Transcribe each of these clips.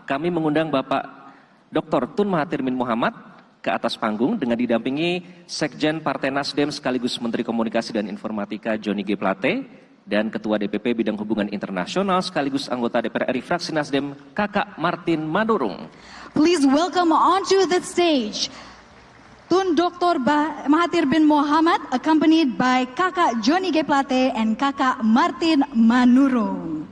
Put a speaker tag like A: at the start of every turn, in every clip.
A: kami mengundang Bapak Dr. Tun Mahathir bin Mohamad ke atas panggung dengan didampingi Sekjen Partai Nasdem sekaligus Menteri Komunikasi dan Informatika Johnny G. Plate dan Ketua DPP Bidang Hubungan Internasional sekaligus anggota DPR RI fraksi Nasdem Kakak Martin Manurung.
B: Please welcome onto the stage Tun Dr. Mahathir bin Mohamad accompanied by Kakak Johnny G. Plate and Kakak Martin Manurung.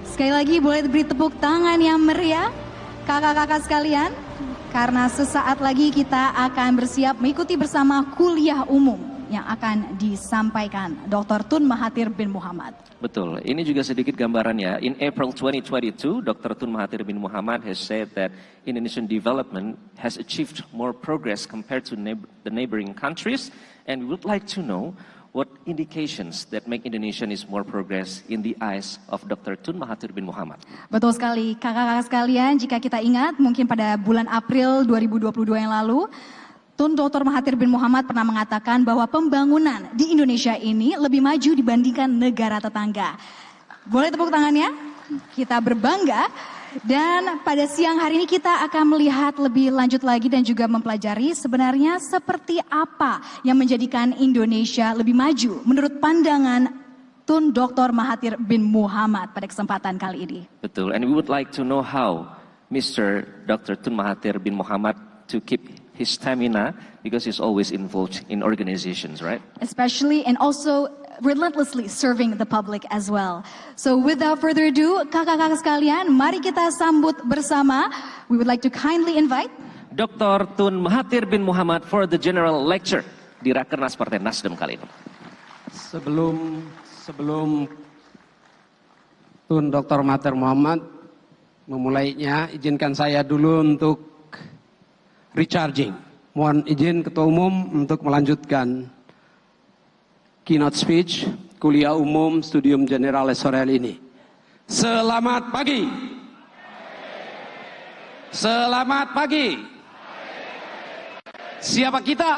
B: Sekali lagi boleh beri tepuk tangan yang meriah kakak-kakak sekalian, karena sesaat lagi kita akan bersiap mengikuti bersama kuliah umum yang akan disampaikan Dr. Tun Mahathir bin Mohamad.
A: Betul, ini juga sedikit gambarannya. In April 2022, Dr. Tun Mahathir bin Mohamad has said that Indonesian development has achieved more progress compared to the neighboring countries, and we would like to know what indications that make Indonesia is more progress in the eyes of Dr. Tun Mahathir bin Mohamad.
B: Betul sekali, kakak-kakak sekalian, jika kita ingat mungkin pada bulan April 2022 yang lalu, Tun Dr. Mahathir bin Mohamad pernah mengatakan bahwa pembangunan di Indonesia ini lebih maju dibandingkan negara tetangga. Boleh tepuk tangannya? Kita berbangga. Dan pada siang hari ini kita akan melihat lebih lanjut lagi dan juga mempelajari sebenarnya seperti apa yang menjadikan Indonesia lebih maju menurut pandangan Tun Dr. Mahathir bin Mohamad pada kesempatan kali ini.
A: Betul, and we would like to know how Mr. Dr. Tun Mahathir bin Mohamad to keep his stamina because he's always involved in organizations, right?
B: Especially and also relentlessly serving the public as well. So without further ado, kakak-kakak sekalian, mari kita sambut bersama. We would like to kindly invite
A: Dr. Tun Mahathir bin Mohamad for the general lecture di Rakernas Partai Nasdem kali ini.
C: Sebelum Tun Dr. Mahathir Mohamad memulainya, izinkan saya dulu untuk recharging. Mohon izin Ketua Umum untuk melanjutkan keynote speech kuliah umum Studium Generale sore hari ini. Selamat pagi. Selamat pagi. Siapa kita?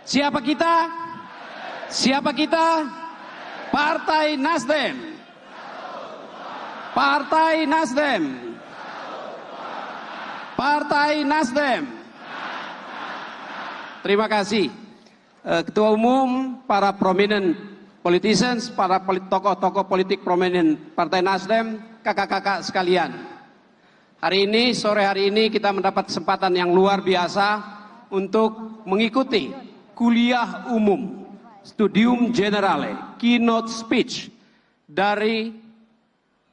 C: Siapa kita? Siapa kita? Partai Nasdem. Partai Nasdem. Partai Nasdem. Terima kasih. Ketua Umum, para prominent politicians, para tokoh-tokoh politik prominent Partai Nasdem, kakak-kakak sekalian. Sore hari ini kita mendapat kesempatan yang luar biasa untuk mengikuti kuliah umum Studium Generale, keynote speech dari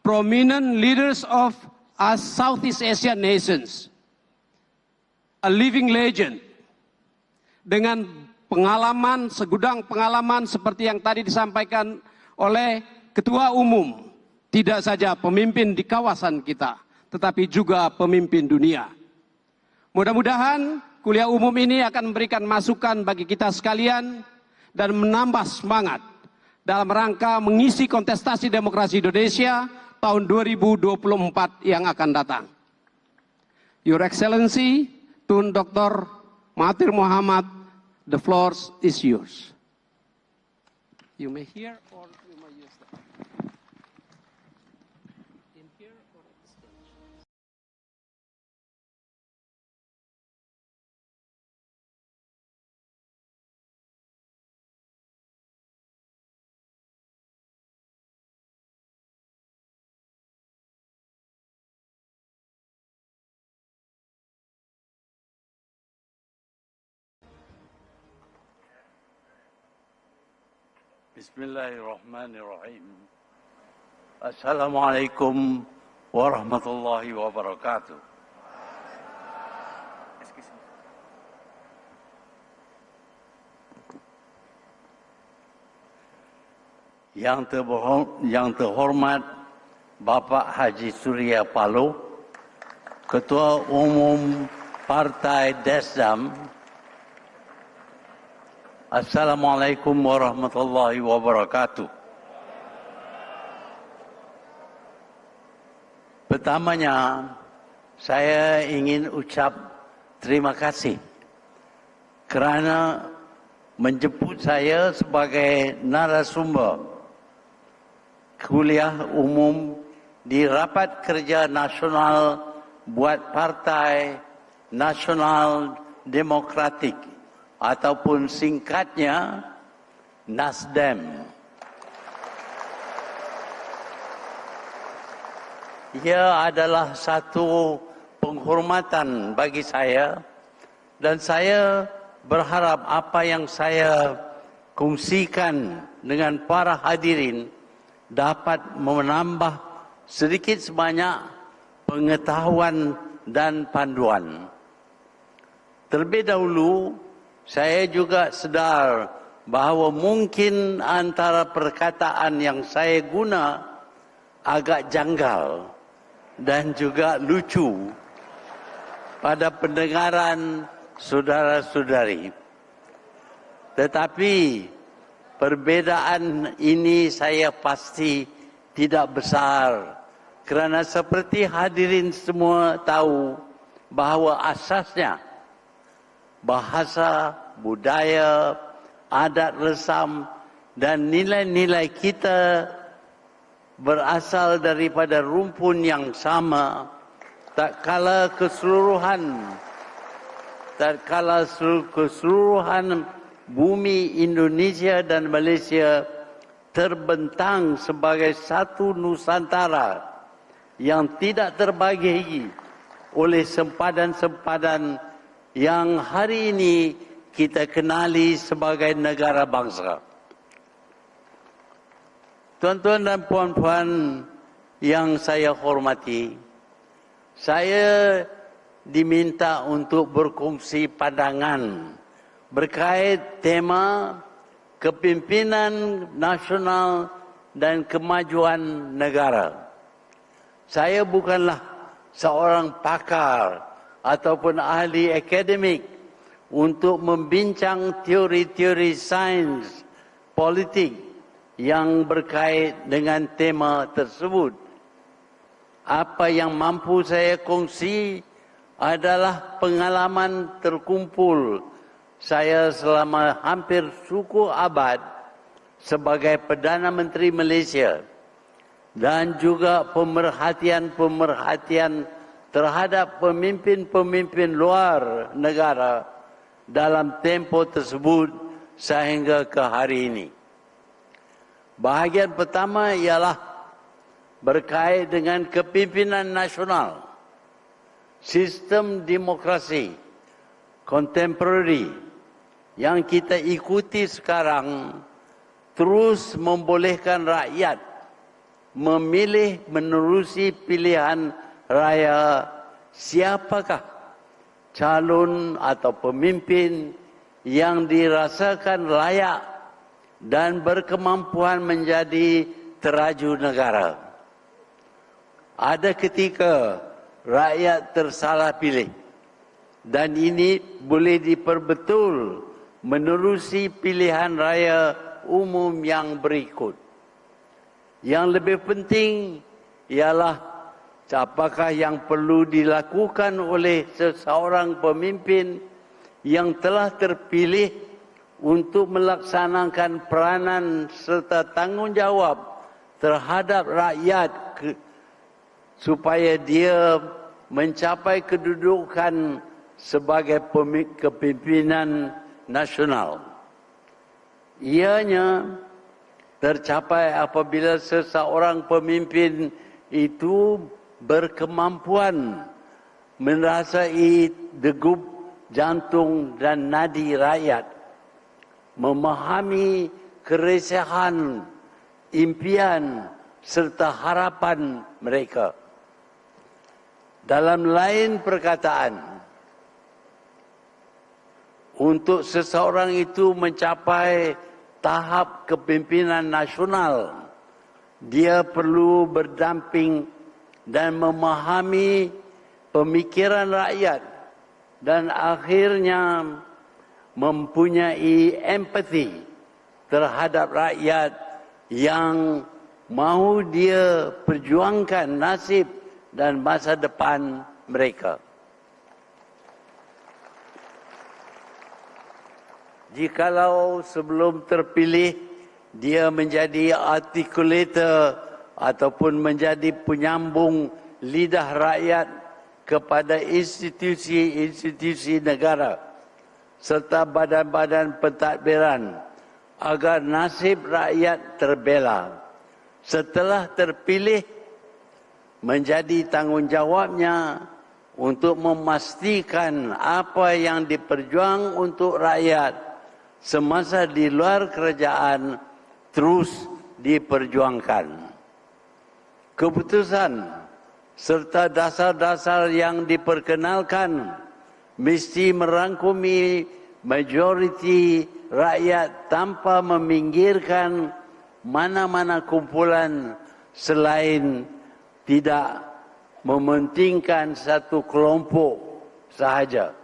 C: prominent leaders of Southeast Asian nations. A living legend dengan pengalaman, segudang pengalaman seperti yang tadi disampaikan oleh Ketua Umum. Tidak saja pemimpin di kawasan kita, tetapi juga pemimpin dunia. Mudah-mudahan kuliah umum ini akan memberikan masukan bagi kita sekalian dan menambah semangat dalam rangka mengisi kontestasi demokrasi Indonesia tahun 2024 yang akan datang. Your Excellency, Tun Dr. Mahathir Mohamad, the floor is yours. You may hear or you may use that. In here or at the stage?
D: Bismillahirrahmanirrahim. Assalamualaikum warahmatullahi wabarakatuh. Yang terhormat Bapak Haji Surya Paloh, Ketua Umum Partai Nasdem. Assalamualaikum warahmatullahi wabarakatuh. Pertamanya, saya ingin ucap terima kasih kerana menjemput saya sebagai narasumber kuliah umum di Rapat Kerja Nasional buat Partai Nasional Demokratik ataupun singkatnya NASDEM. Ia adalah satu penghormatan bagi saya dan saya berharap apa yang saya kongsikan dengan para hadirin dapat menambah sedikit sebanyak pengetahuan dan panduan. Terlebih dahulu, saya juga sedar bahawa mungkin antara perkataan yang saya guna agak janggal dan juga lucu pada pendengaran saudara-saudari. Tetapi perbezaan ini saya pasti tidak besar kerana seperti hadirin semua tahu bahawa asasnya bahasa, budaya, adat resam dan nilai-nilai kita berasal daripada rumpun yang sama, tak kala keseluruhan bumi Indonesia dan Malaysia terbentang sebagai satu Nusantara yang tidak terbagi oleh sempadan-sempadan yang hari ini kita kenali sebagai negara bangsa. Tuan-tuan dan puan-puan yang saya hormati, saya diminta untuk berkongsi pandangan berkait tema kepimpinan nasional dan kemajuan negara. Saya bukanlah seorang pakar ataupun ahli akademik untuk membincang teori-teori sains politik yang berkait dengan tema tersebut. Apa yang mampu saya kongsi adalah pengalaman terkumpul saya selama hampir suku abad sebagai Perdana Menteri Malaysia dan juga pemerhatian-pemerhatian terhadap pemimpin-pemimpin luar negara dalam tempoh tersebut sehingga ke hari ini. Bahagian pertama ialah berkait dengan kepimpinan nasional, sistem demokrasi kontemporari yang kita ikuti sekarang terus membolehkan rakyat memilih menerusi pilihan raya siapakah calon atau pemimpin yang dirasakan layak dan berkemampuan menjadi teraju negara. Ada ketika rakyat tersalah pilih dan ini boleh diperbetul menerusi pilihan raya umum yang berikut. Yang lebih penting ialah apakah yang perlu dilakukan oleh seseorang pemimpin yang telah terpilih untuk melaksanakan peranan serta tanggungjawab terhadap rakyat supaya dia mencapai kedudukan sebagai kepimpinan nasional. Ianya tercapai apabila seseorang pemimpin itu berkemampuan merasai degup jantung dan nadi rakyat, memahami keresahan, impian serta harapan mereka. Dalam lain perkataan, untuk seseorang itu mencapai tahap kepimpinan nasional, dia perlu berdamping dan memahami pemikiran rakyat dan akhirnya mempunyai empati terhadap rakyat yang mahu dia perjuangkan nasib dan masa depan mereka. Jikalau sebelum terpilih dia menjadi artikulator ataupun menjadi penyambung lidah rakyat kepada institusi-institusi negara serta badan-badan pentadbiran agar nasib rakyat terbela. Setelah terpilih, menjadi tanggungjawabnya untuk memastikan apa yang diperjuang untuk rakyat semasa di luar kerajaan terus diperjuangkan. Keputusan serta dasar-dasar yang diperkenalkan mesti merangkumi majoriti rakyat tanpa meminggirkan mana-mana kumpulan selain tidak mementingkan satu kelompok sahaja.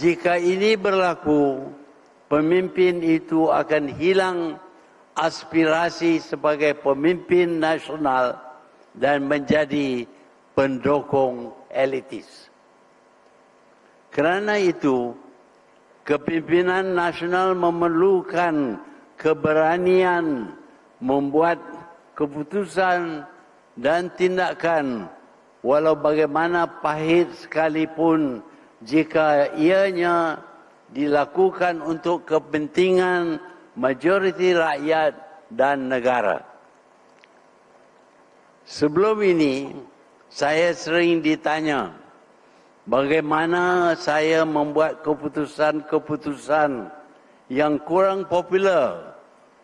D: Jika ini berlaku, pemimpin itu akan hilang aspirasi sebagai pemimpin nasional dan menjadi pendukung elitis. Kerana itu, kepimpinan nasional memerlukan keberanian membuat keputusan dan tindakan walau bagaimana pahit sekalipun jika ianya dilakukan untuk kepentingan majoriti rakyat dan negara. Sebelum ini, saya sering ditanya bagaimana saya membuat keputusan-keputusan yang kurang popular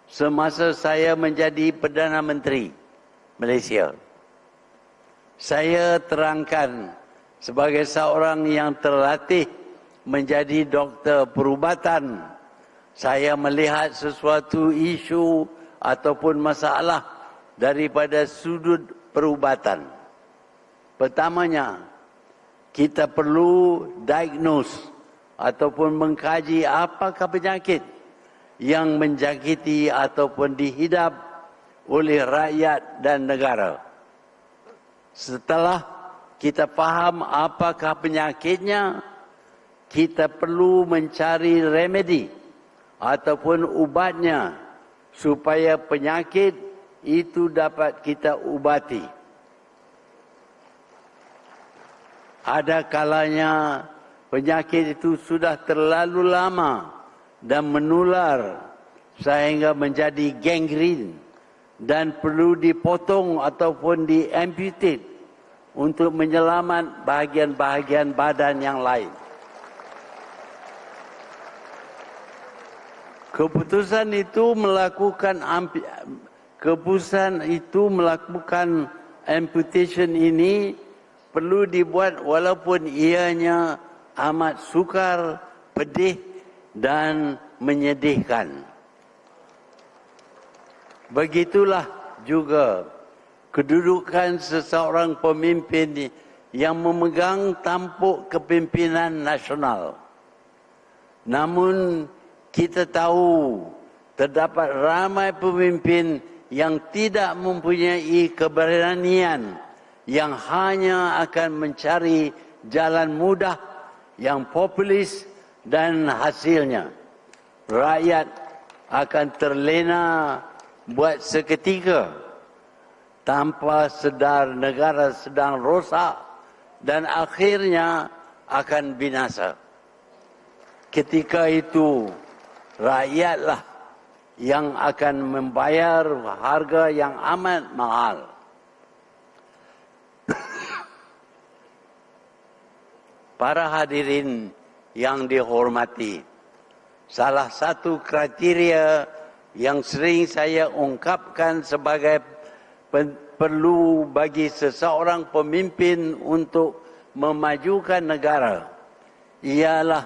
D: semasa saya menjadi Perdana Menteri Malaysia. Saya terangkan sebagai seorang yang terlatih menjadi doktor perubatan, saya melihat sesuatu isu ataupun masalah daripada sudut perubatan. Pertamanya, kita perlu diagnose ataupun mengkaji apakah penyakit yang menjangkiti ataupun dihidap oleh rakyat dan negara. Setelah kita faham apakah penyakitnya, kita perlu mencari remedi ataupun ubatnya supaya penyakit itu dapat kita ubati. Ada kalanya penyakit itu sudah terlalu lama dan menular sehingga menjadi gangren dan perlu dipotong ataupun diamputate untuk menyelamat bahagian-bahagian badan yang lain. Keputusan itu melakukan amputation ini perlu dibuat walaupun ianya amat sukar, pedih dan menyedihkan. Begitulah juga kedudukan seseorang pemimpin yang memegang tampuk kepimpinan nasional. Namun kita tahu terdapat ramai pemimpin yang tidak mempunyai keberanian, yang hanya akan mencari jalan mudah yang populis dan hasilnya rakyat akan terlena buat seketika tanpa sedar negara sedang rosak dan akhirnya akan binasa. Ketika itu rakyatlah yang akan membayar harga yang amat mahal. Para hadirin yang dihormati, salah satu kriteria yang sering saya ungkapkan sebagai perlu bagi seseorang pemimpin untuk memajukan negara ialah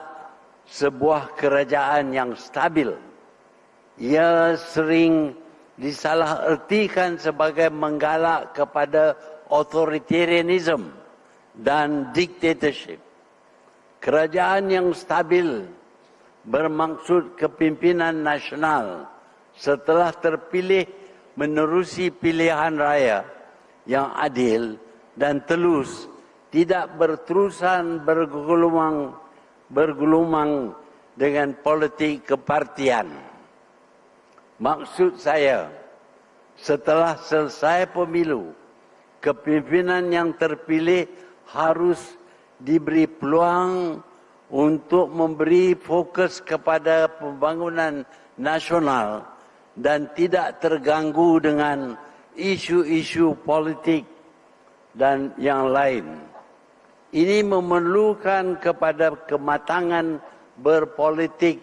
D: sebuah kerajaan yang stabil. Ia sering disalahartikan sebagai menggalak kepada authoritarianism dan dictatorship. Kerajaan yang stabil bermaksud kepimpinan nasional setelah terpilih menerusi pilihan raya yang adil dan telus, tidak berterusan bergelumang dengan politik kepartian. Maksud saya, setelah selesai pemilu, kepimpinan yang terpilih harus diberi peluang untuk memberi fokus kepada pembangunan nasional dan tidak terganggu dengan isu-isu politik dan yang lain. Ini memerlukan kepada kematangan berpolitik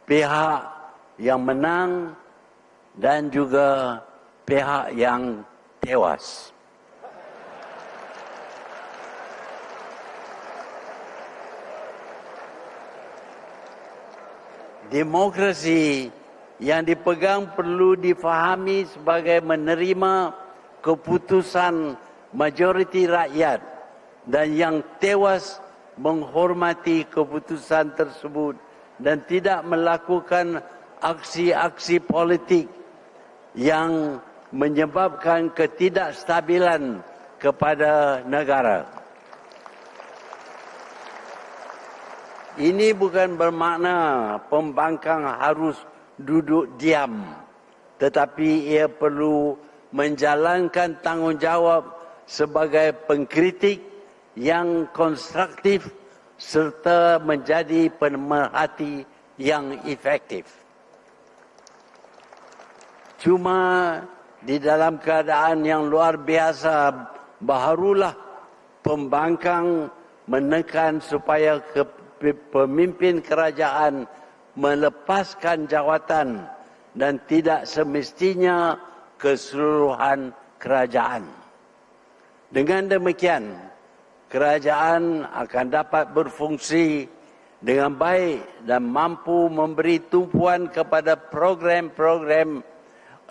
D: pihak yang menang dan juga pihak yang tewas. Demokrasi yang dipegang perlu difahami sebagai menerima keputusan majoriti rakyat dan yang tewas menghormati keputusan tersebut dan tidak melakukan aksi-aksi politik yang menyebabkan ketidakstabilan kepada negara. Ini bukan bermakna pembangkang harus duduk diam, tetapi ia perlu menjalankan tanggungjawab sebagai pengkritik yang konstruktif serta menjadi pemerhati yang efektif. Cuma di dalam keadaan yang luar biasa, barulah pembangkang menekan supaya pemimpin kerajaan melepaskan jawatan dan tidak semestinya keseluruhan kerajaan. Dengan demikian, kerajaan akan dapat berfungsi dengan baik dan mampu memberi tumpuan kepada program-program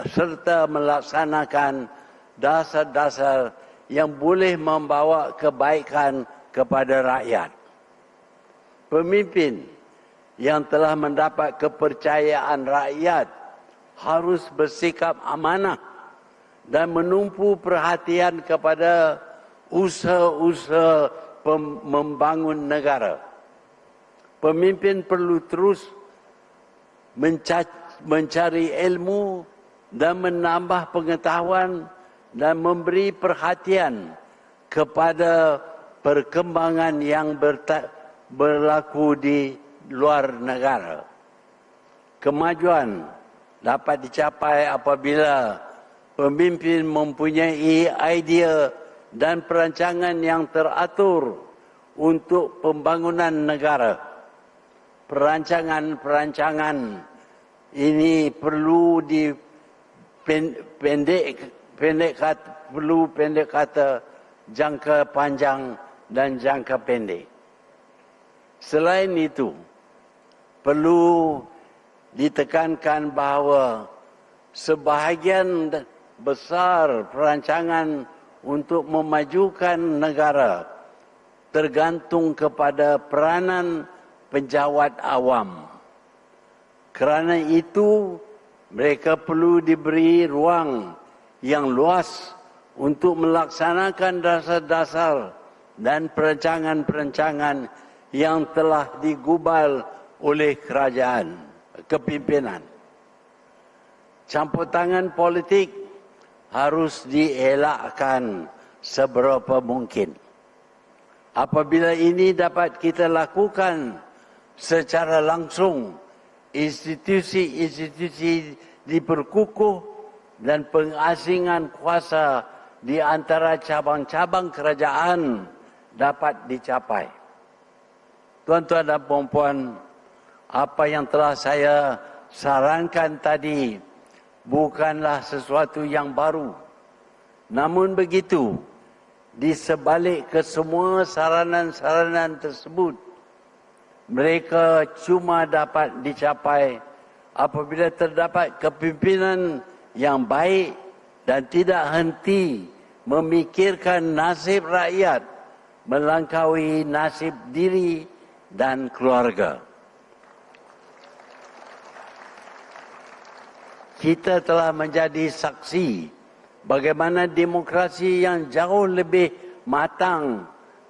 D: serta melaksanakan dasar-dasar yang boleh membawa kebaikan kepada rakyat. Pemimpin yang telah mendapat kepercayaan rakyat harus bersikap amanah dan menumpu perhatian kepada usaha-usaha membangun negara. Pemimpin perlu terus mencari ilmu dan menambah pengetahuan dan memberi perhatian kepada perkembangan yang berlaku di luar negara. Kemajuan dapat dicapai apabila pemimpin mempunyai idea dan perancangan yang teratur untuk pembangunan negara. Perancangan-perancangan ini perlu pendek kata jangka panjang dan jangka pendek. Selain itu, perlu ditekankan bahawa sebahagian besar perancangan untuk memajukan negara tergantung kepada peranan penjawat awam. Kerana itu, mereka perlu diberi ruang yang luas untuk melaksanakan dasar-dasar dan perancangan-perancangan yang telah digubal oleh kerajaan, kepimpinan. Campur tangan politik harus dielakkan seberapa mungkin. Apabila ini dapat kita lakukan secara langsung, institusi-institusi diperkukuh dan pengasingan kuasa di antara cabang-cabang kerajaan dapat dicapai. Tuan-tuan dan puan-puan, apa yang telah saya sarankan tadi bukanlah sesuatu yang baru. Namun begitu, di sebalik kesemua saranan-saranan tersebut, mereka cuma dapat dicapai apabila terdapat kepimpinan yang baik dan tidak henti memikirkan nasib rakyat melampaui nasib diri dan keluarga. Kita telah menjadi saksi bagaimana demokrasi yang jauh lebih matang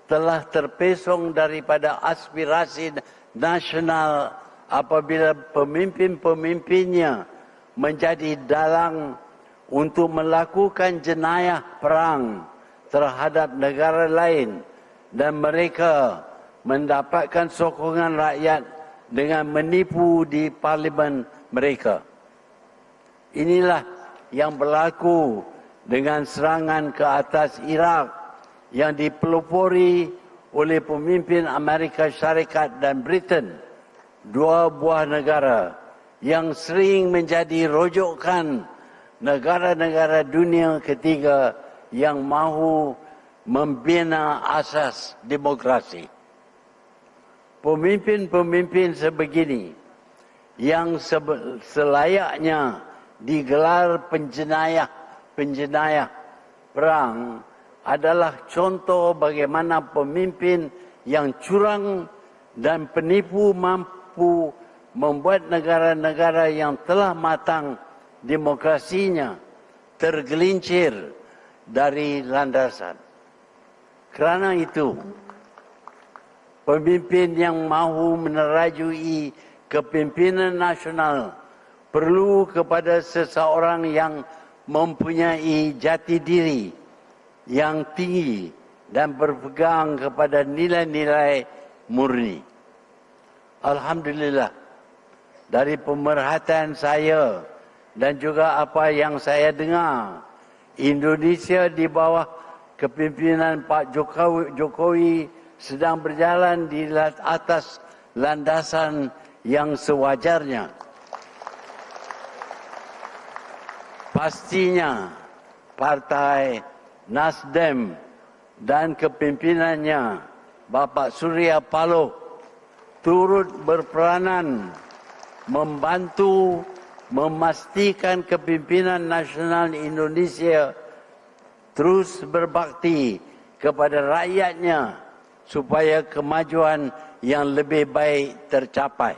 D: telah terpesong daripada aspirasi nasional apabila pemimpin-pemimpinnya menjadi dalang untuk melakukan jenayah perang terhadap negara lain dan mereka mendapatkan sokongan rakyat dengan menipu di parlimen mereka. Inilah yang berlaku dengan serangan ke atas Iraq yang dipelopori oleh pemimpin Amerika Syarikat dan Britain, dua buah negara yang sering menjadi rujukan negara-negara dunia ketiga yang mahu membina asas demokrasi. Pemimpin-pemimpin sebegini yang selayaknya digelar penjenayah perang adalah contoh bagaimana pemimpin yang curang dan penipu mampu membuat negara-negara yang telah matang demokrasinya tergelincir dari landasan. Kerana itu, pemimpin yang mahu menerajui kepimpinan nasional perlu kepada seseorang yang mempunyai jati diri yang tinggi dan berpegang kepada nilai-nilai murni. Alhamdulillah, dari pemerhatian saya dan juga apa yang saya dengar, Indonesia di bawah kepimpinan Pak Jokowi sedang berjalan di atas landasan yang sewajarnya. Pastinya Partai Nasdem dan kepimpinannya Bapak Surya Paloh turut berperanan membantu memastikan kepimpinan nasional Indonesia terus berbakti kepada rakyatnya supaya kemajuan yang lebih baik tercapai.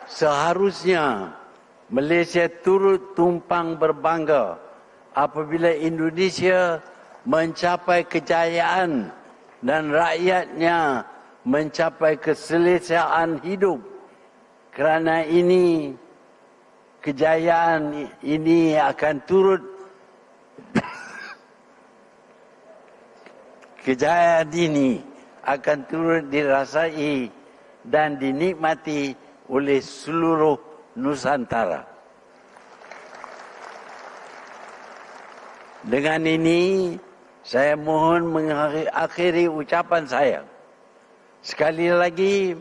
D: Seharusnya Malaysia turut tumpang berbangga apabila Indonesia mencapai kejayaan dan rakyatnya mencapai keselesaan hidup. Kerana ini, kejayaan ini akan turut dirasai dan dinikmati oleh seluruh Nusantara. Dengan ini, saya mohon mengakhiri ucapan saya. Sekali lagi,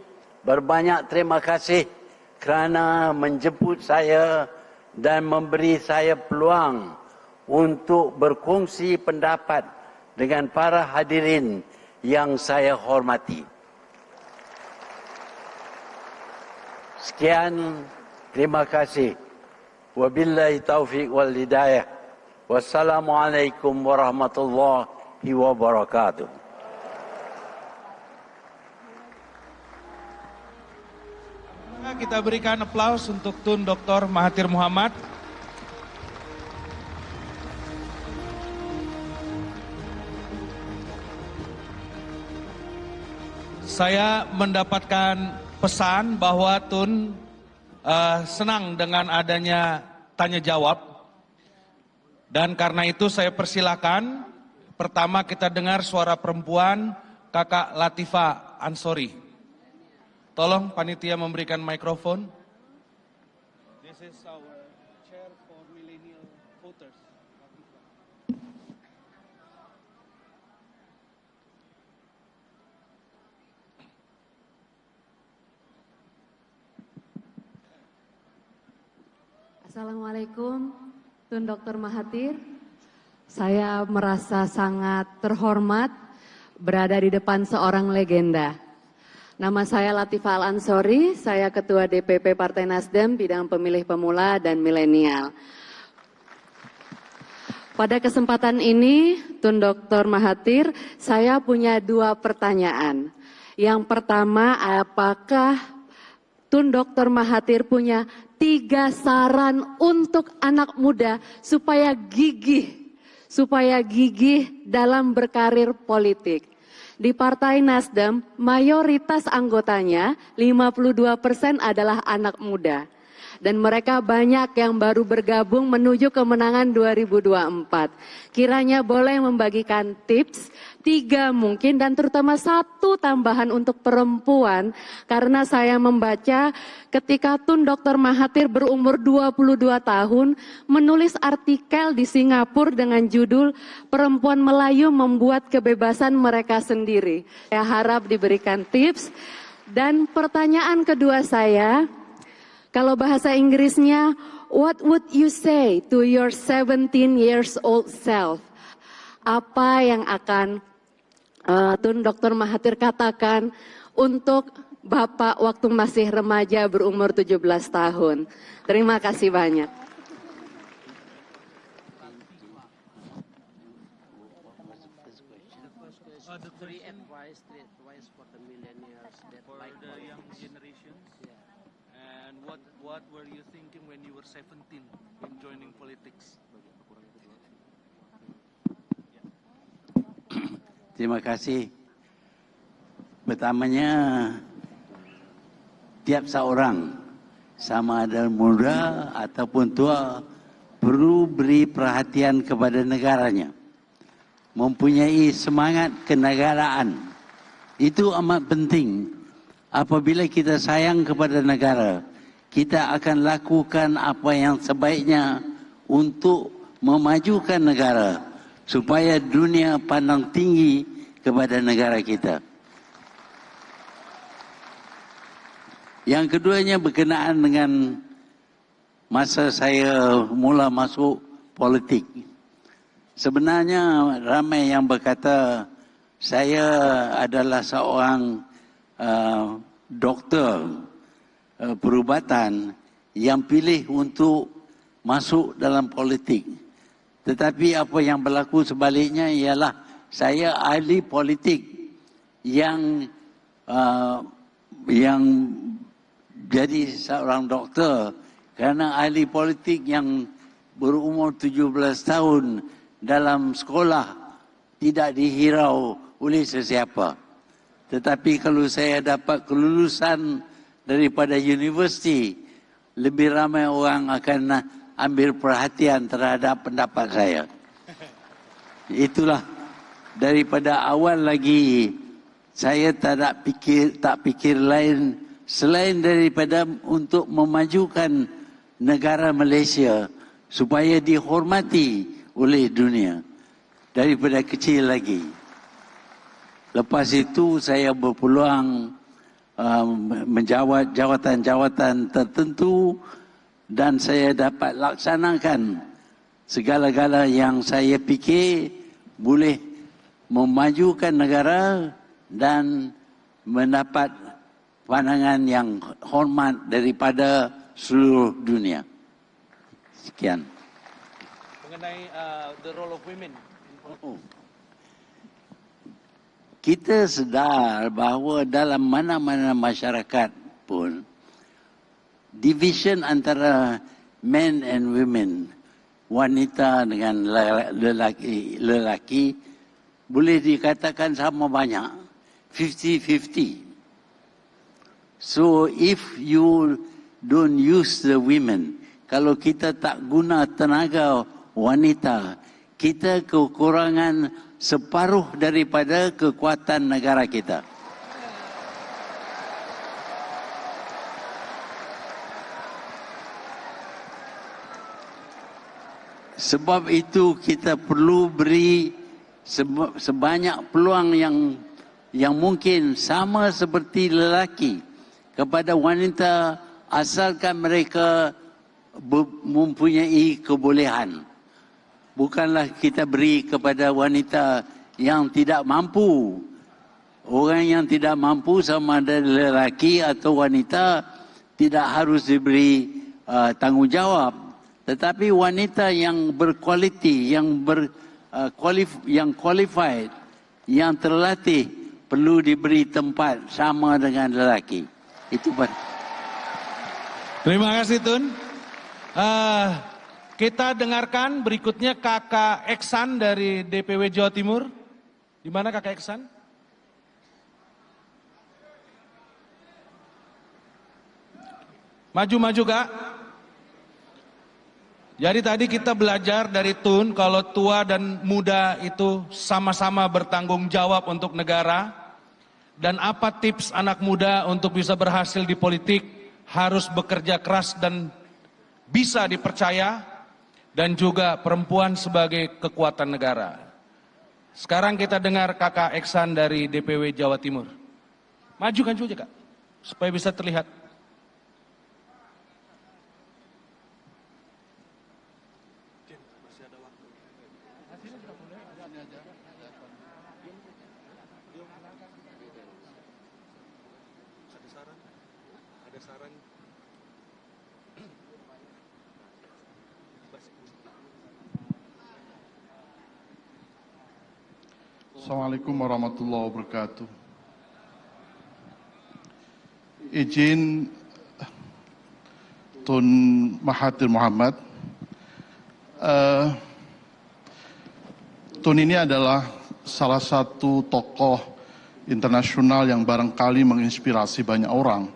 D: berbanyak terima kasih kerana menjemput saya dan memberi saya peluang untuk berkongsi pendapat dengan para hadirin yang saya hormati. Sekian, terima kasih. Wabillahi taufiq wal hidayah. Wassalamualaikum warahmatullahi wabarakatuh.
E: Kita berikan aplaus untuk Tun Dr. Mahathir Mohamad. Saya mendapatkan pesan bahwa Tun senang dengan adanya tanya jawab. Dan karena itu saya persilakan, pertama kita dengar suara perempuan Kakak Latifah Ansori. Tolong panitia memberikan mikrofon. This is our chair for millennial voters.
F: Assalamualaikum, Tun Dr. Mahathir. Saya merasa sangat terhormat berada di depan seorang legenda. Nama saya Latifah Al-Ansori, saya Ketua DPP Partai Nasdem bidang pemilih pemula dan milenial. Pada kesempatan ini, Tun Dr. Mahathir, saya punya dua pertanyaan. Yang pertama, apakah Tun Dr. Mahathir punya 3 saran untuk anak muda supaya gigih dalam berkarir politik? Di Partai Nasdem, mayoritas anggotanya 52% adalah anak muda. Dan mereka banyak yang baru bergabung menuju kemenangan 2024. Kiranya boleh membagikan tips, 3 mungkin, dan terutama 1 tambahan untuk perempuan. Karena saya membaca ketika Tun Dr. Mahathir berumur 22 tahun, menulis artikel di Singapura dengan judul Perempuan Melayu Membuat Kebebasan Mereka Sendiri. Saya harap diberikan tips. Dan pertanyaan kedua saya, kalau bahasa Inggrisnya, what would you say to your 17 years old self? Apa yang akan Tun Dr. Mahathir katakan untuk Bapak waktu masih remaja berumur 17 tahun? Terima kasih banyak.
C: The three advice for the millennials that
E: For
C: like
E: the young
C: politics.
E: generations. And what were you thinking when you were 17 when joining politics?
D: Terima kasih. Pertamanya, tiap seorang, sama ada muda ataupun tua, perlu beri perhatian kepada negaranya. Mempunyai semangat kenegaraan. Itu amat penting. Apabila kita sayang kepada negara, kita akan lakukan apa yang sebaiknya untuk memajukan negara, supaya dunia pandang tinggi kepada negara kita. Yang keduanya berkenaan dengan masa saya mula masuk politik. Sebenarnya ramai yang berkata saya adalah seorang doktor perubatan yang pilih untuk masuk dalam politik. Tetapi apa yang berlaku sebaliknya ialah saya ahli politik yang jadi seorang doktor kerana ahli politik yang berumur 17 tahun dalam sekolah tidak dihirau oleh sesiapa. Tetapi kalau saya dapat kelulusan daripada universiti, lebih ramai orang akan ambil perhatian terhadap pendapat saya. Itulah daripada awal lagi saya tak fikir lain selain daripada untuk memajukan negara Malaysia supaya dihormati oleh dunia daripada kecil lagi. Lepas itu saya berpeluang menjawat jawatan-jawatan tertentu dan saya dapat laksanakan segala-gala yang saya fikir boleh memajukan negara dan mendapat pandangan yang hormat daripada seluruh dunia. Sekian.
E: Mengenai the role of women.
D: Kita sedar bahawa dalam mana-mana masyarakat pun, division antara men and women, wanita dengan lelaki, boleh dikatakan sama banyak, 50-50. So if you don't use the women, kalau kita tak guna tenaga wanita, kita kekurangan separuh daripada kekuatan negara kita. Sebab itu kita perlu beri sebanyak peluang yang mungkin sama seperti lelaki kepada wanita asalkan mereka mempunyai kebolehan. Bukanlah kita beri kepada wanita yang tidak mampu. Orang yang tidak mampu sama ada lelaki atau wanita tidak harus diberi tanggungjawab. Tetapi wanita yang berkualiti, yang qualified, yang terlatih perlu diberi tempat sama dengan lelaki. Itu
E: Terima kasih Tun. Kita dengarkan berikutnya Kakak Eksan dari DPW Jawa Timur. Di mana Kakak Eksan? Maju-maju Kak.
G: Jadi tadi kita belajar dari Tun kalau tua dan muda itu sama-sama bertanggung jawab untuk negara. Dan apa tips anak muda untuk bisa berhasil di politik? Harus bekerja keras dan bisa dipercaya. Dan juga perempuan sebagai kekuatan negara. Sekarang kita dengar Kakak Eksan dari DPW Jawa Timur. Majukan saja Kak, supaya bisa terlihat.
H: Assalamualaikum warahmatullahi wabarakatuh. Izin Tun Mahathir Mohamad. Tun ini adalah salah satu tokoh internasional yang barangkali menginspirasi banyak orang,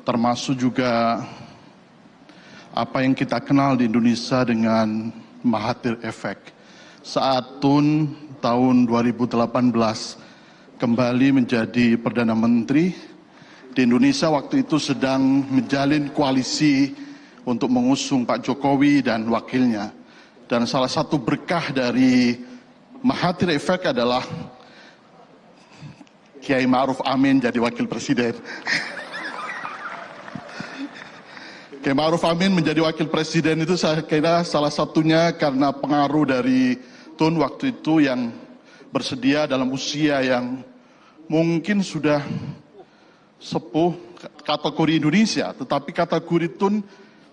H: termasuk juga apa yang kita kenal di Indonesia dengan Mahathir Effect. Saat Tun tahun 2018 kembali menjadi Perdana Menteri di Indonesia, waktu itu sedang menjalin koalisi untuk mengusung Pak Jokowi dan wakilnya. Dan salah satu berkah dari Mahathir Effect adalah Kiai Ma'ruf Amin jadi wakil presiden. Kiai Ma'ruf Amin menjadi wakil presiden itu saya kira salah satunya karena pengaruh dari Tun waktu itu yang bersedia dalam usia yang mungkin sudah sepuh kategori Indonesia, tetapi kategori Tun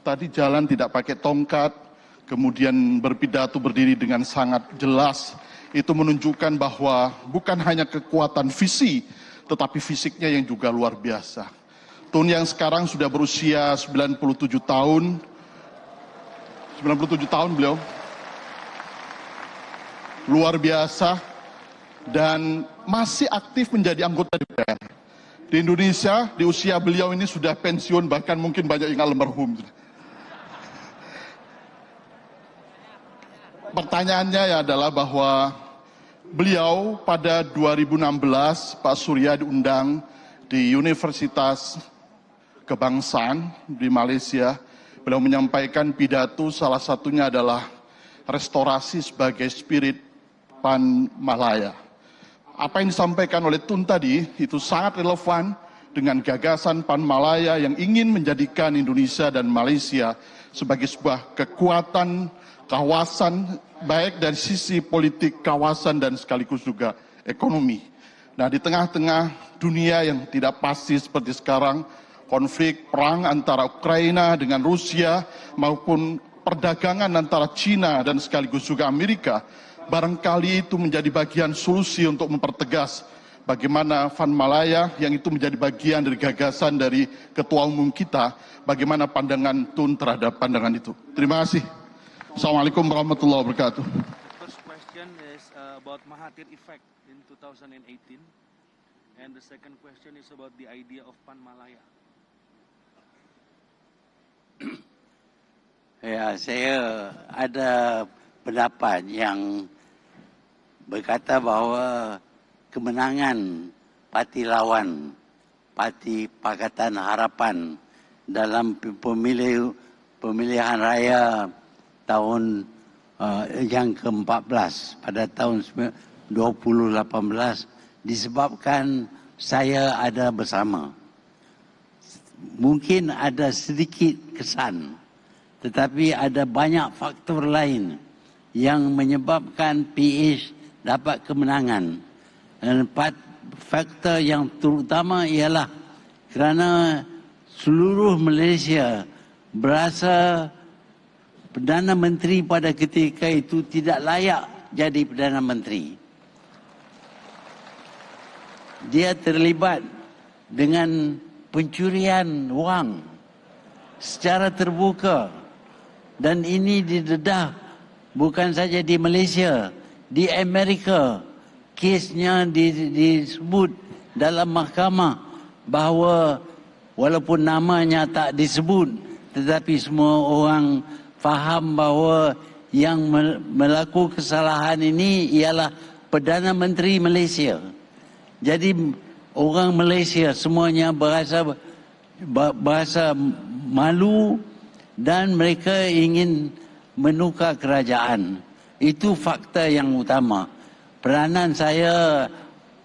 H: tadi jalan tidak pakai tongkat, kemudian berpidato berdiri dengan sangat jelas. Itu menunjukkan bahwa bukan hanya kekuatan visi, tetapi fisiknya yang juga luar biasa. Tun yang sekarang sudah berusia 97 tahun, 97 tahun beliau, luar biasa, dan masih aktif menjadi anggota DPR. Di Indonesia, di usia beliau ini sudah pensiun, bahkan mungkin banyak yang almarhum. Pertanyaannya adalah bahwa beliau pada 2016, Pak Surya diundang di Universitas Kebangsaan di Malaysia. Beliau menyampaikan pidato, salah satunya adalah restorasi sebagai spirit Pan Malaya. Apa yang disampaikan oleh Tun tadi itu sangat relevan dengan gagasan Pan Malaya yang ingin menjadikan Indonesia dan Malaysia sebagai sebuah kekuatan kawasan, baik dari sisi politik kawasan dan sekaligus juga ekonomi. Nah, di tengah-tengah dunia yang tidak pasti seperti sekarang, konflik perang antara Ukraina dengan Rusia maupun perdagangan antara Cina dan sekaligus juga Amerika, barangkali itu menjadi bagian solusi untuk mempertegas bagaimana Van Malaya yang itu menjadi bagian dari gagasan dari ketua umum kita, bagaimana pandangan Tun terhadap pandangan itu. Terima kasih. Assalamualaikum warahmatullahi wabarakatuh.
E: First question is about Mahathir Effect in 2018, and the second question is about the idea of Pan Malaya.
D: Ya, saya ada pendapat yang berkata bahawa kemenangan parti lawan, Parti Pakatan Harapan dalam pemilihan raya tahun yang ke-14 pada tahun 2018 disebabkan saya ada bersama. Mungkin ada sedikit kesan, tetapi ada banyak faktor lain yang menyebabkan PH dapat kemenangan. Dan faktor yang terutama ialah kerana seluruh Malaysia berasa Perdana Menteri pada ketika itu tidak layak jadi Perdana Menteri. Dia terlibat dengan pencurian wang secara terbuka. Dan ini didedah bukan saja di Malaysia, di Amerika. Kesnya disebut dalam mahkamah bahawa walaupun namanya tak disebut, tetapi semua orang faham bahawa yang melakukan kesalahan ini ialah Perdana Menteri Malaysia. Jadi orang Malaysia semuanya berasa malu dan mereka ingin menukar kerajaan. Itu fakta yang utama. Peranan saya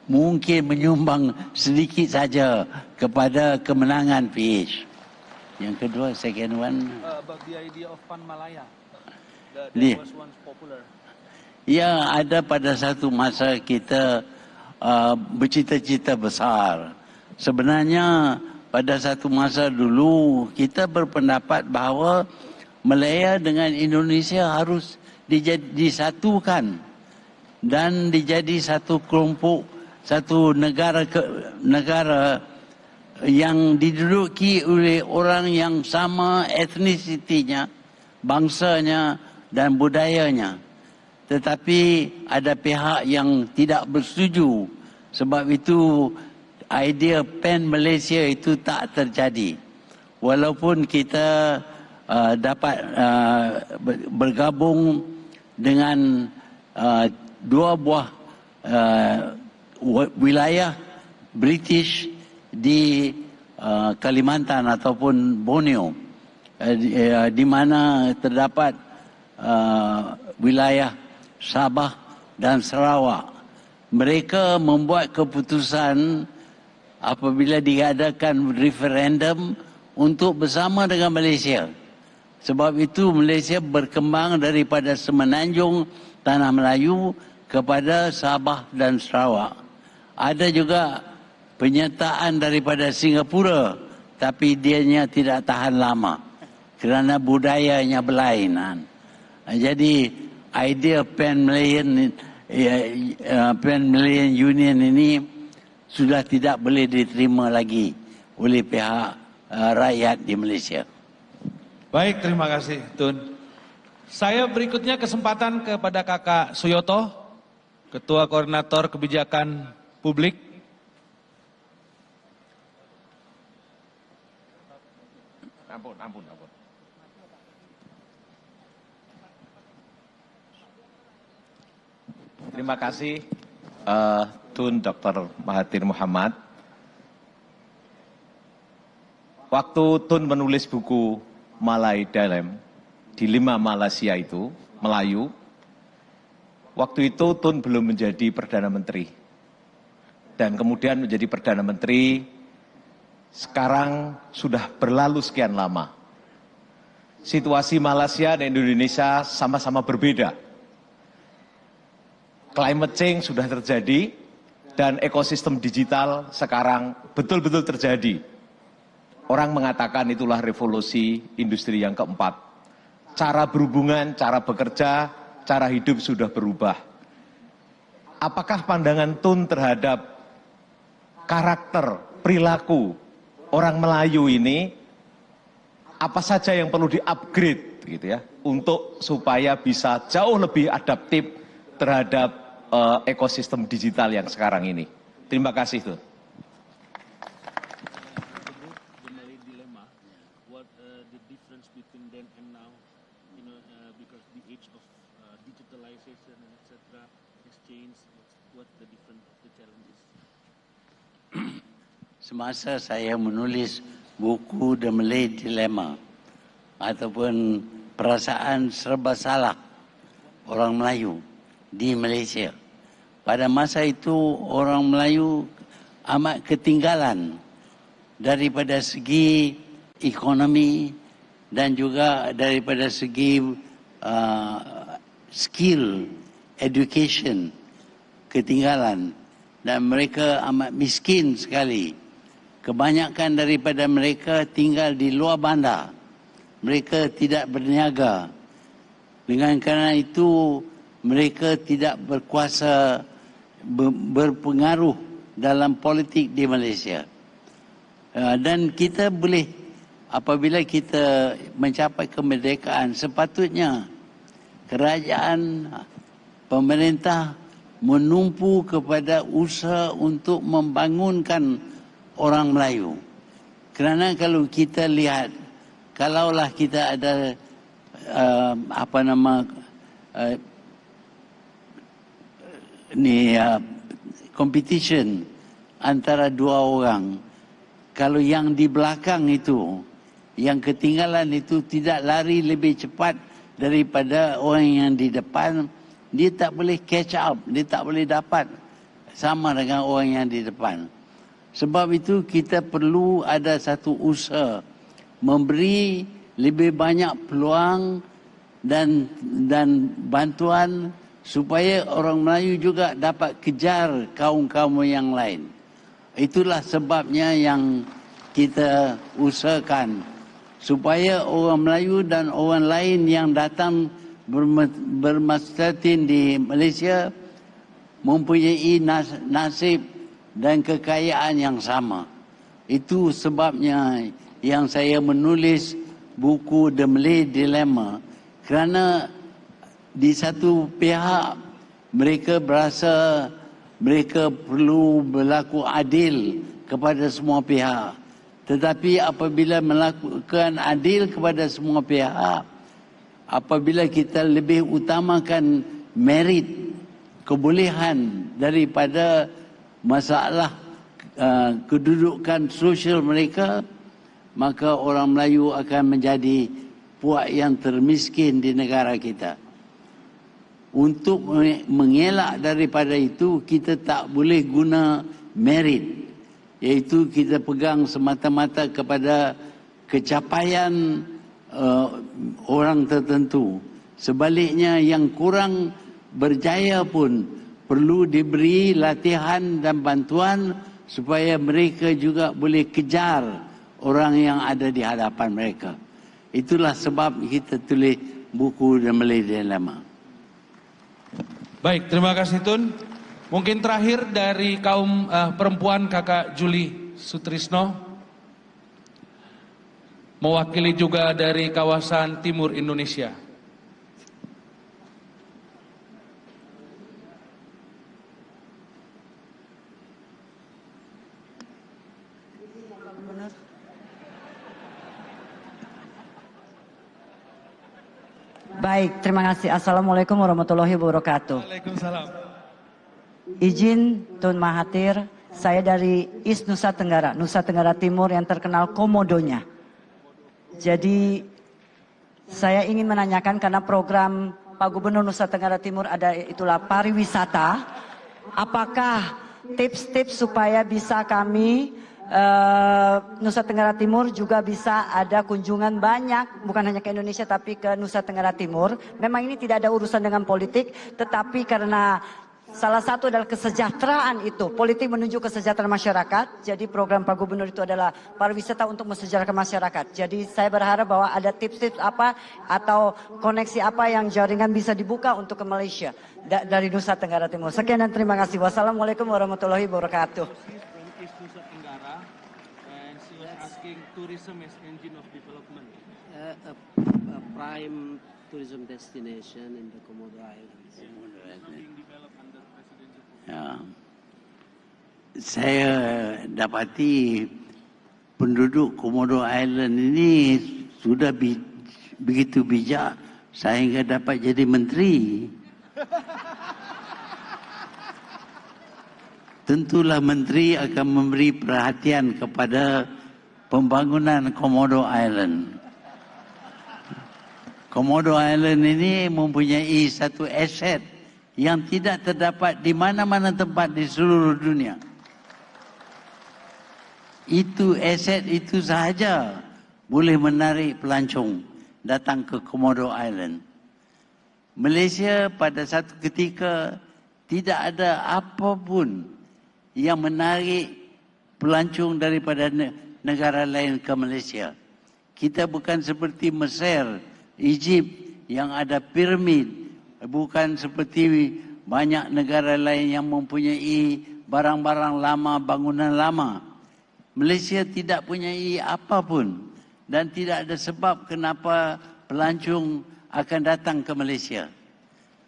D: mungkin menyumbang sedikit saja kepada kemenangan PH. Yang kedua, second one.
E: About the idea of Pan Malaya. That
D: Yeah.
E: was once popular.
D: Ya, ada pada satu masa kita bercita-cita besar. Sebenarnya pada satu masa dulu kita berpendapat bahawa Malaya dengan Indonesia harus disatukan dan dijadi satu kelompok, satu negara yang diduduki oleh orang yang sama etnisitinya, bangsanya dan budayanya. Tetapi ada pihak yang tidak bersetuju. Sebab itu idea PAN Malaysia itu tak terjadi. Walaupun kita dapat bergabung dengan dua buah wilayah British di Kalimantan ataupun Borneo, di mana terdapat wilayah Sabah dan Sarawak. Mereka membuat keputusan apabila diadakan referendum untuk bersama dengan Malaysia. Sebab itu Malaysia berkembang daripada Semenanjung Tanah Melayu kepada Sabah dan Sarawak. Ada juga penyertaan daripada Singapura, tapi dianya tidak tahan lama kerana budayanya berlainan. Jadi idea Pan Malayan Union ini sudah tidak boleh diterima lagi oleh pihak rakyat di Malaysia.
G: Baik, terima kasih Tun. Saya berikutnya kesempatan kepada Kakak Suyoto, Ketua Koordinator Kebijakan Publik. Ampun.
I: Terima kasih Tun Dr. Mahathir Mohamad. Waktu Tun menulis buku Malay Dalem di 5 Malaysia itu, Melayu, waktu itu Tun belum menjadi Perdana Menteri. Dan kemudian menjadi Perdana Menteri, sekarang sudah berlalu sekian lama. Situasi Malaysia dan Indonesia sama-sama berbeda. Climate change sudah terjadi dan ekosistem digital sekarang betul-betul terjadi. Orang mengatakan itulah revolusi industri yang keempat. Cara berhubungan, cara bekerja, cara hidup sudah berubah. Apakah pandangan Tun terhadap karakter, perilaku orang Melayu ini, apa saja yang perlu di-upgrade gitu ya, untuk supaya bisa jauh lebih adaptif terhadap ekosistem digital yang sekarang ini. Terima kasih Tun.
E: The Malay dilemma, what the difference between then and now, because the age of digitalization and etc. has changed. What the difference of the challenges?
D: Semasa saya menulis buku The Malay Dilemma ataupun perasaan serba salah orang Melayu di Malaysia, pada masa itu orang Melayu amat ketinggalan daripada segi ekonomi dan juga daripada segi skill, education, ketinggalan, dan mereka amat miskin sekali. Kebanyakan daripada mereka tinggal di luar bandar. Mereka tidak berniaga. Dengan kerana itu mereka tidak berkuasa, berpengaruh dalam politik di Malaysia. Dan kita boleh, apabila kita mencapai kemerdekaan, sepatutnya kerajaan, pemerintah menumpu kepada usaha untuk membangunkan orang Melayu. Kerana kalau kita lihat, kalaulah kita ada competition antara dua orang. Kalau yang di belakang itu, yang ketinggalan itu tidak lari lebih cepat daripada orang yang di depan, dia tak boleh catch up, dia tak boleh dapat sama dengan orang yang di depan. Sebab itu kita perlu ada satu usaha memberi lebih banyak peluang dan bantuan supaya orang Melayu juga dapat kejar kaum-kaum yang lain. Itulah sebabnya yang kita usahakan supaya orang Melayu dan orang lain yang datang bermasyarakat di Malaysia mempunyai nasib dan kekayaan yang sama. Itu sebabnya yang saya menulis buku The Malay Dilemma, kerana di satu pihak mereka berasa mereka perlu berlaku adil kepada semua pihak. Tetapi apabila melakukan adil kepada semua pihak, apabila kita lebih utamakan merit, kebolehan daripada masalah kedudukan sosial mereka, maka orang Melayu akan menjadi puak yang termiskin di negara kita. Untuk mengelak daripada itu, kita tak boleh guna merit, iaitu kita pegang semata-mata kepada kecapaian orang tertentu. Sebaliknya, yang kurang berjaya pun perlu diberi latihan dan bantuan supaya mereka juga boleh kejar orang yang ada di hadapan mereka. Itulah sebab kita tulis buku The Malay Dilemma.
G: Baik, terima kasih Tun. Mungkin terakhir dari kaum perempuan Kakak Julie Sutrisno, mewakili juga dari kawasan Timur Indonesia.
J: Baik, terima kasih. Assalamualaikum warahmatullahi wabarakatuh.
G: Waalaikumsalam.
J: Izin Tun Mahathir, saya dari East Nusa Tenggara Timur yang terkenal komodonya. Jadi saya ingin menanyakan karena program Pak Gubernur Nusa Tenggara Timur ada itulah pariwisata. Apakah tips-tips supaya bisa kami Nusa Tenggara Timur juga bisa ada kunjungan banyak, bukan hanya ke Indonesia tapi ke Nusa Tenggara Timur. Memang ini tidak ada urusan dengan politik, tetapi karena salah satu adalah kesejahteraan itu. Politik menuju kesejahteraan masyarakat. Jadi program Pak Gubernur itu adalah pariwisata untuk mensejahterakan masyarakat. Jadi saya berharap bahwa ada tips-tips apa atau koneksi apa yang jaringan bisa dibuka untuk ke Malaysia dari Nusa Tenggara Timur. Sekian dan terima kasih. Wassalamualaikum warahmatullahi wabarakatuh.
E: Tourism as engine of development.
C: A prime tourism destination in the Komodo Islands.
E: Being developed under presidential program.
D: Ya. Saya dapati penduduk Komodo Island ini sudah begitu bijak sehingga dapat jadi menteri. Tentulah menteri akan memberi perhatian kepada pembangunan Komodo Island. Komodo Island ini mempunyai satu aset yang tidak terdapat di mana-mana tempat di seluruh dunia. Itu aset itu sahaja boleh menarik pelancong datang ke Komodo Island. Malaysia pada satu ketika tidak ada apapun yang menarik pelancong daripada negara lain ke Malaysia. Kita bukan seperti Mesir, Egypt yang ada piramid, bukan seperti banyak negara lain yang mempunyai barang-barang lama, bangunan lama. Malaysia tidak punyai apapun dan tidak ada sebab kenapa pelancong akan datang ke Malaysia.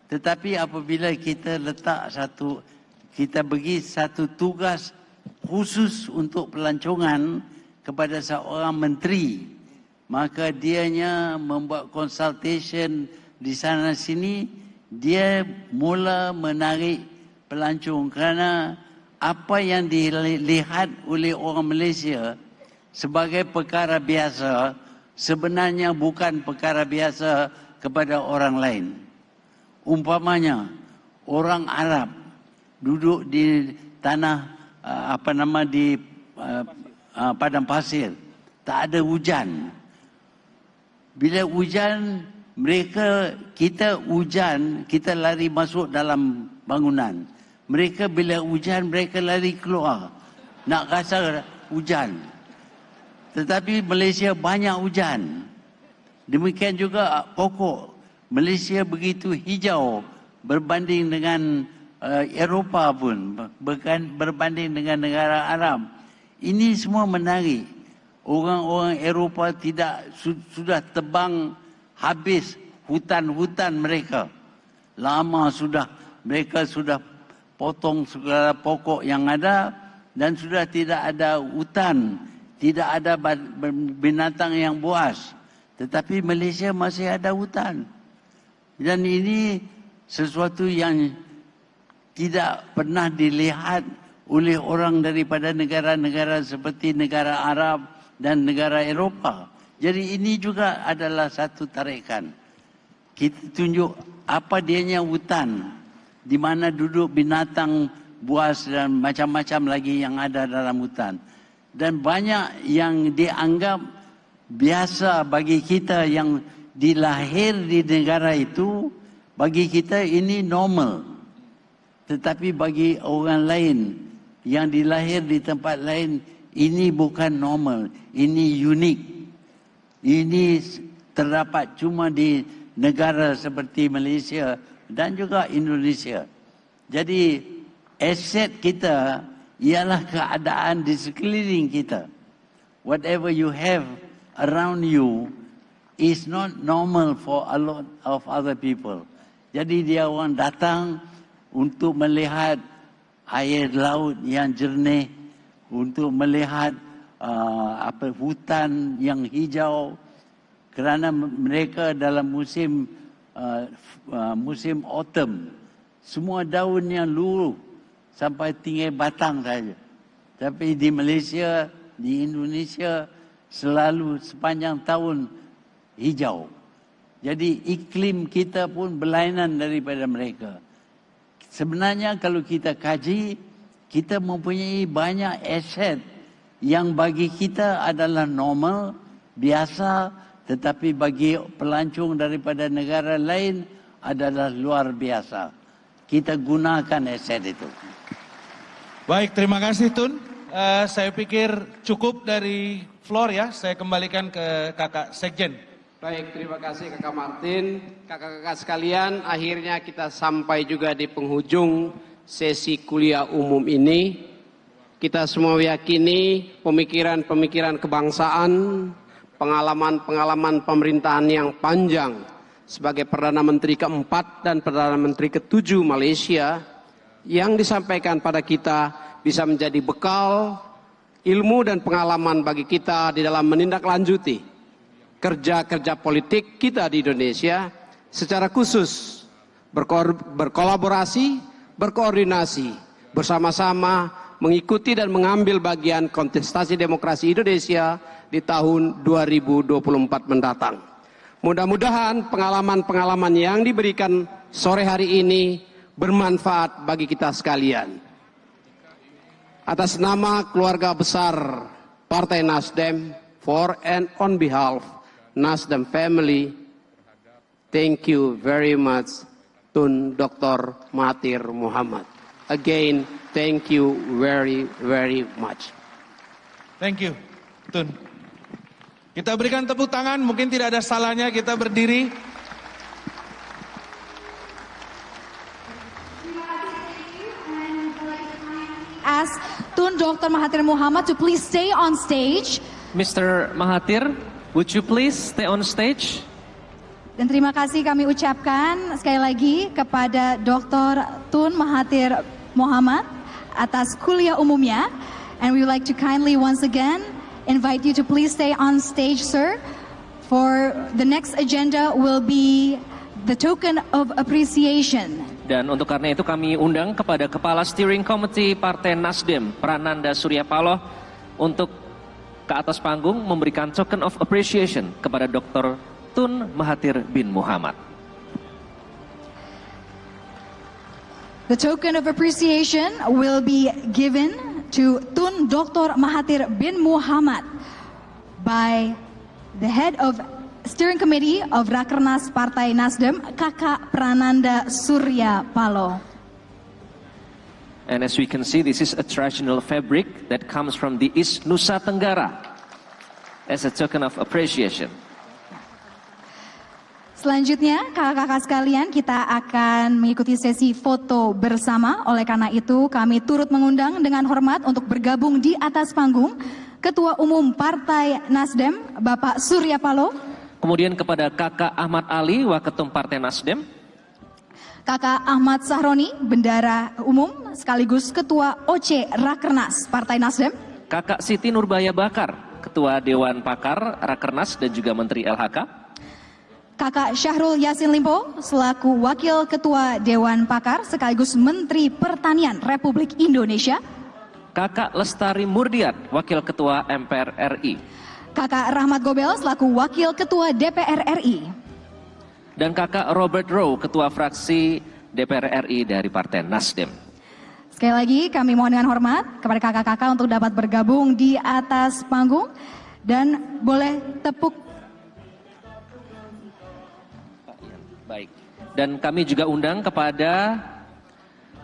D: Tetapi apabila kita kita bagi satu tugas khusus untuk pelancongan kepada seorang menteri maka dianya membuat consultation di sana sini, dia mula menarik pelancong kerana apa yang dilihat oleh orang Malaysia sebagai perkara biasa sebenarnya bukan perkara biasa kepada orang lain. Umpamanya orang Arab duduk di tanah di padang pasir, tak ada hujan. Bila hujan, kita hujan, kita lari masuk dalam bangunan. Mereka bila hujan, mereka lari keluar. Nak rasa hujan. Tetapi Malaysia banyak hujan. Demikian juga pokok. Malaysia begitu hijau berbanding dengan Eropah pun, berbanding dengan negara Arab. Ini semua menarik. Orang-orang Eropah sudah tebang habis hutan-hutan mereka. Lama sudah, mereka sudah potong segala pokok yang ada dan sudah tidak ada hutan, tidak ada binatang yang buas. Tetapi Malaysia masih ada hutan. Dan ini sesuatu yang tidak pernah dilihat oleh orang daripada negara-negara seperti negara Arab dan negara Eropah. Jadi ini juga adalah satu tarikan. Kita tunjuk apa dianya hutan, di mana duduk binatang buas dan macam-macam lagi yang ada dalam hutan. Dan banyak yang dianggap biasa bagi kita yang dilahir di negara itu, bagi kita ini normal. Tetapi bagi orang lain yang dilahir di tempat lain, ini bukan normal, ini unik. Ini terdapat cuma di negara seperti Malaysia dan juga Indonesia. Jadi aset kita ialah keadaan di sekeliling kita. Whatever you have around you is not normal for a lot of other people. Jadi dia orang datang untuk melihat air laut yang jernih, untuk melihat hutan yang hijau, kerana mereka dalam musim autumn, semua daunnya luruh sampai tinggal batang saja. Tapi di Malaysia, di Indonesia selalu sepanjang tahun hijau. Jadi iklim kita pun berlainan daripada mereka. Sebenarnya kalau kita kaji, kita mempunyai banyak aset yang bagi kita adalah normal, biasa, tetapi bagi pelancong daripada negara lain adalah luar biasa. Kita gunakan aset itu.
G: Baik, terima kasih Tun. Saya pikir cukup dari floor ya. Saya kembalikan ke Kakak Sekjen.
C: Baik, terima kasih Kakak Martin. Kakak-kakak sekalian, akhirnya kita sampai juga di penghujung sesi kuliah umum ini. Kita semua yakini pemikiran-pemikiran kebangsaan, pengalaman-pengalaman pemerintahan yang panjang sebagai Perdana Menteri keempat dan Perdana Menteri ketujuh Malaysia yang disampaikan pada kita bisa menjadi bekal ilmu dan pengalaman bagi kita di dalam menindaklanjuti kerja-kerja politik kita di Indonesia, secara khusus berkolaborasi, berkoordinasi, bersama-sama mengikuti dan mengambil bagian kontestasi demokrasi Indonesia di tahun 2024 mendatang. Mudah-mudahan pengalaman-pengalaman yang diberikan sore hari ini bermanfaat bagi kita sekalian. Atas nama keluarga besar Partai Nasdem, for and on behalf Nasdem family, thank you very much Tun Dr. Mahathir Mohamad. Again, thank you very, very much.
G: Thank you, Tun. Kita berikan tepuk tangan, mungkin tidak ada salahnya kita berdiri.
B: Ask Tun Dr. Mahathir Mohamad to please stay on stage.
A: Mr. Mahathir, would you please stay on stage?
B: Dan terima kasih kami ucapkan sekali lagi kepada Dr. Tun Mahathir Mohamad atas kuliah umumnya. And we would like to kindly once again invite you to please stay on stage, sir, For the next agenda will be the token of appreciation.
A: Dan untuk karena itu kami undang kepada Kepala Steering Committee Partai Nasdem, Prananda Surya Paloh, untuk ke atas panggung memberikan token of appreciation kepada Dr. Tun Mahathir bin Mohamad.
B: The token of appreciation will be given to Tun Dr. Mahathir bin Mohamad by the head of Steering Committee of Rakernas Partai Nasdem, Kakak Prananda Surya Paloh.
A: And as we can see, this is a traditional fabric that comes from the East Nusa Tenggara as a token of appreciation.
B: Selanjutnya, kakak-kakak sekalian, kita akan mengikuti sesi foto bersama. Oleh karena itu, kami turut mengundang dengan hormat untuk bergabung di atas panggung Ketua Umum Partai Nasdem, Bapak Surya Paloh.
A: Kemudian kepada Kakak Ahmad Ali, Waketum Partai Nasdem.
B: Kakak Ahmad Sahroni, Bendara Umum sekaligus Ketua OC Rakernas Partai Nasdem.
A: Kakak Siti Nurbaya Bakar, Ketua Dewan Pakar Rakernas dan juga Menteri LHK.
B: Kakak Syahrul Yassin Limpo selaku Wakil Ketua Dewan Pakar sekaligus Menteri Pertanian Republik Indonesia.
A: Kakak Lestari Murdiat, Wakil Ketua MPR RI.
B: Kakak Rahmat Gobel selaku Wakil Ketua DPR RI.
A: Dan Kakak Robert Rowe, Ketua Fraksi DPR RI dari Partai Nasdem.
B: Sekali lagi kami mohon dengan hormat kepada kakak-kakak untuk dapat bergabung di atas panggung dan boleh tepuk.
A: Baik. Dan kami juga undang kepada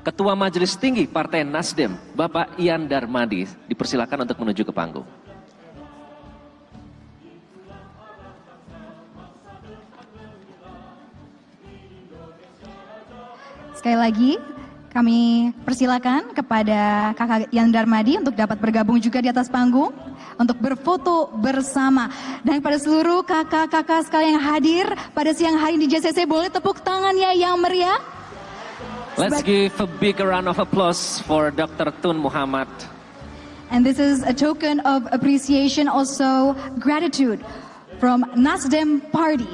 A: Ketua Majelis Tinggi Partai Nasdem, Bapak Ian Darmadi, dipersilakan untuk menuju ke panggung.
B: Sekali lagi kami persilakan kepada Kakak Ian Darmadi untuk dapat bergabung juga di atas panggung untuk berfoto bersama. Dan pada seluruh kakak-kakak sekalian yang hadir pada siang hari di JCC, boleh tepuk tangannya yang meriah.
A: Let's give a big round of applause for Dr. Tun Mohamad.
B: And this is a token of appreciation, also gratitude from Nasdem Party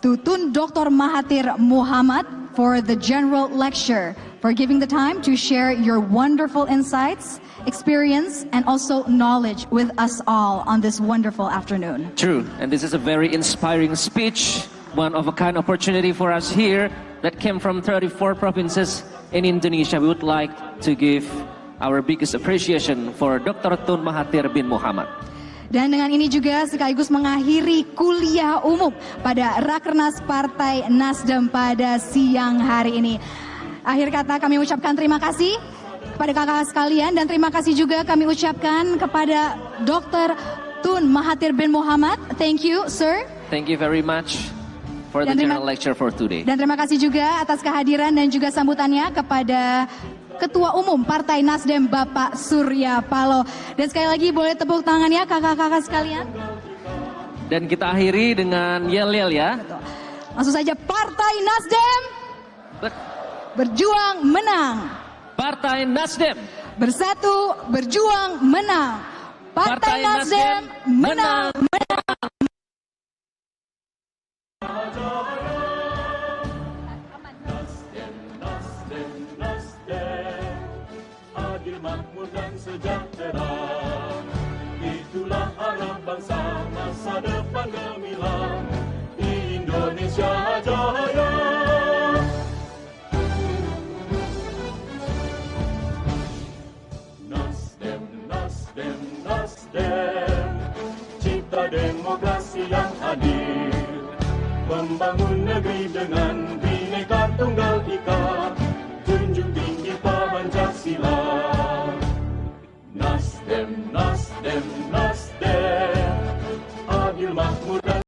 B: to Tun Dr. Mahathir Mohamad for the general lecture, for giving the time to share your wonderful insights, experience, and also knowledge with us all on this wonderful afternoon.
A: True, and this is a very inspiring speech, one of a kind opportunity for us here that came from 34 provinces in Indonesia. We would like to give our biggest appreciation for Dr. Tun Mahathir bin Mohamad.
B: Dan dengan ini juga sekaligus mengakhiri kuliah umum pada Rakernas Partai Nasdem pada siang hari ini. Akhir kata kami ucapkan terima kasih kepada kakak sekalian dan terima kasih juga kami ucapkan kepada Dr. Tun Mahathir bin Mohamad. Thank you, sir.
A: Thank you very much for the general lecture for today.
B: Dan terima kasih juga atas kehadiran dan juga sambutannya kepada Ketua Umum Partai Nasdem Bapak Surya Paloh. Dan sekali lagi boleh tepuk tangannya kakak-kakak sekalian.
A: Dan kita akhiri dengan yel-yel ya.
B: Langsung saja, Partai Nasdem berjuang menang.
A: Partai Nasdem
B: bersatu berjuang menang. Partai Nasdem menang.
K: Makmur dan sejahtera, itulah arah bangsa, masa depan gemilang, Indonesia jaya. Nasdem, Nasdem, Nasdem, cipta demokrasi yang adil, membangun negeri dengan Bhinneka Tunggal Ika.